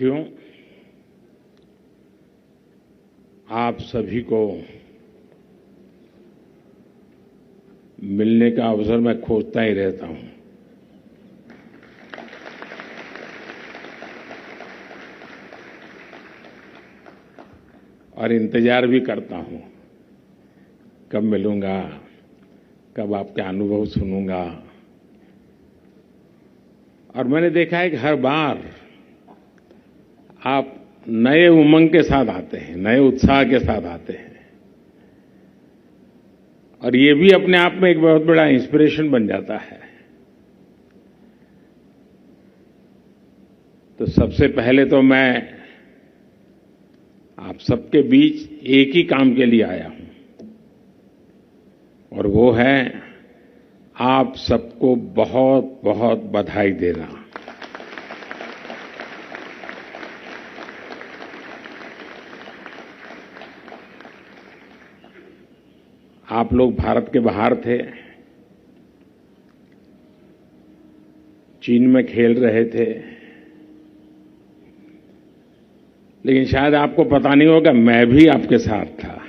साथियों, आप सभी को मिलने का अवसर मैं खोजता ही रहता हूं। और इंतजार भी करता हूं कब मिलूंगा, कब आपके अनुभव सुनूंगा। और मैंने देखा है कि हर बार आप नए उमंग के साथ आते हैं, नए उत्साह के साथ आते हैं, और ये भी अपने आप में एक बहुत बड़ा इंस्पिरेशन बन जाता है। तो सबसे पहले तो मैं आप सबके बीच एक ही काम के लिए आया हूं, और वो है आप सबको बहुत बहुत बधाई देना। आप लोग भारत के बाहर थे, चीन में खेल रहे थे, लेकिन शायद आपको पता नहीं होगा मैं भी आपके साथ था।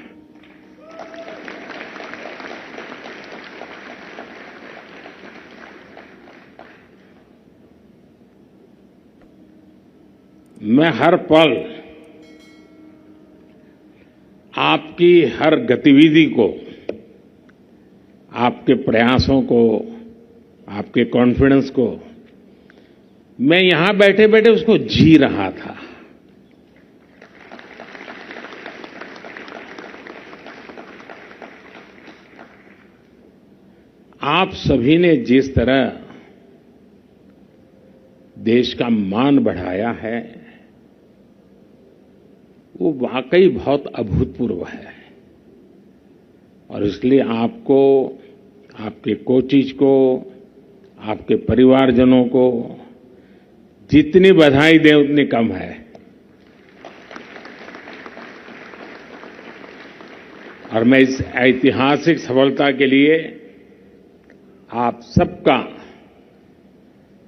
मैं हर पल आपकी हर गतिविधि को, आपके प्रयासों को, आपके कॉन्फिडेंस को, मैं यहां बैठे बैठे उसको जी रहा था। आप सभी ने जिस तरह देश का मान बढ़ाया है, वो वाकई बहुत अभूतपूर्व है। और इसलिए आपको, आपके कोचेज को, आपके परिवारजनों को जितनी बधाई दें उतनी कम है। और मैं इस ऐतिहासिक सफलता के लिए आप सबका,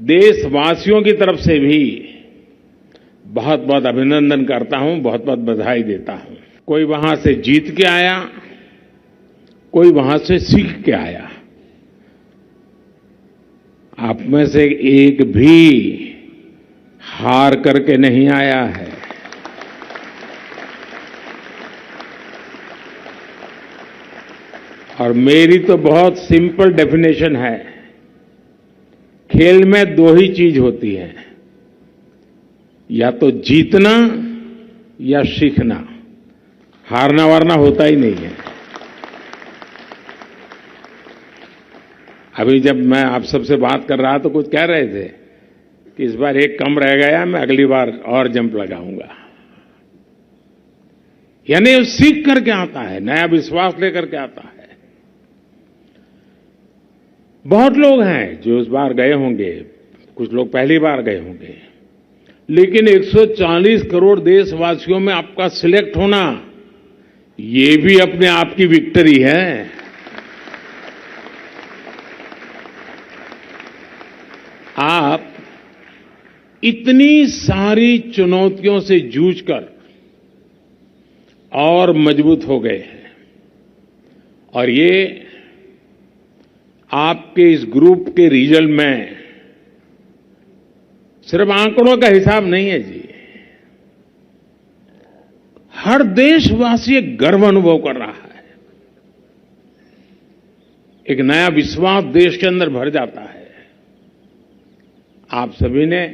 देशवासियों की तरफ से भी बहुत बहुत अभिनंदन करता हूं, बहुत बहुत बधाई देता हूं। कोई वहां से जीत के आया, कोई वहां से सीख के आया। आप में से एक भी हार करके नहीं आया है। और मेरी तो बहुत सिंपल डेफिनेशन है, खेल में दो ही चीज होती है, या तो जीतना या सीखना। हारना वारना होता ही नहीं है। अभी जब मैं आप सबसे बात कर रहा तो कुछ कह रहे थे कि इस बार एक कम रह गया, मैं अगली बार और जंप लगाऊंगा। यानी वो सीख करके आता है, नया विश्वास लेकर के आता है। बहुत लोग हैं जो इस बार गए होंगे, कुछ लोग पहली बार गए होंगे, लेकिन 140 करोड़ देशवासियों में आपका सिलेक्ट होना, ये भी अपने आप की विक्ट्री है। आप इतनी सारी चुनौतियों से जूझकर और मजबूत हो गए हैं, और ये आपके इस ग्रुप के रिजल्ट में सिर्फ आंकड़ों का हिसाब नहीं है जी। हर देशवासी एक गर्व अनुभव कर रहा है, एक नया विश्वास देश के अंदर भर जाता है। आप सभी ने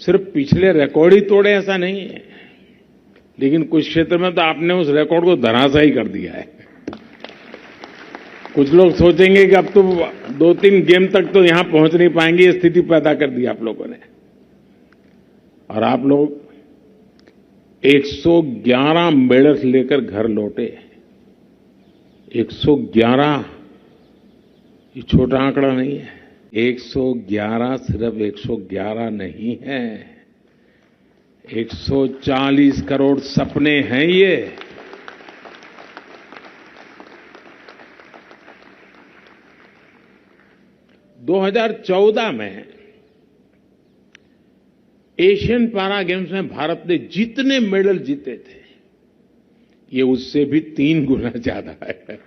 सिर्फ पिछले रिकॉर्ड ही तोड़े ऐसा नहीं है, लेकिन कुछ क्षेत्र में तो आपने उस रिकॉर्ड को धराशायी कर दिया है। कुछ लोग सोचेंगे कि अब तो 2-3 गेम तक तो यहां पहुंच नहीं पाएंगे, ये स्थिति पैदा कर दी आप लोगों ने। और आप लोग 111 मेडल्स लेकर घर लौटे। 111 ये छोटा आंकड़ा नहीं है। 111 सिर्फ 111 नहीं है, 140 करोड़ सपने हैं ये। दो 2014 में एशियन पैरा गेम्स में भारत ने जितने मेडल जीते थे ये उससे भी 3 गुना ज्यादा है।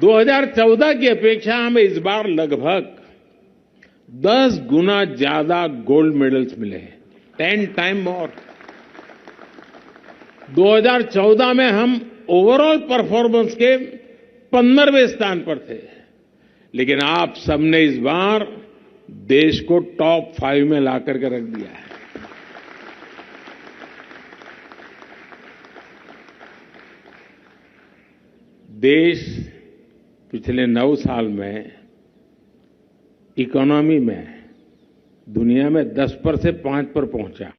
2014 की अपेक्षा हमें इस बार लगभग 10 गुना ज्यादा गोल्ड मेडल्स मिले हैं, 10 टाइम मोर। 2014 में हम ओवरऑल परफॉर्मेंस के 15वें स्थान पर थे, लेकिन आप सबने इस बार देश को टॉप 5 में ला करके रख दिया है। देश पिछले 9 साल में इकोनॉमी में दुनिया में 10 पर से 5 पर पहुंचा।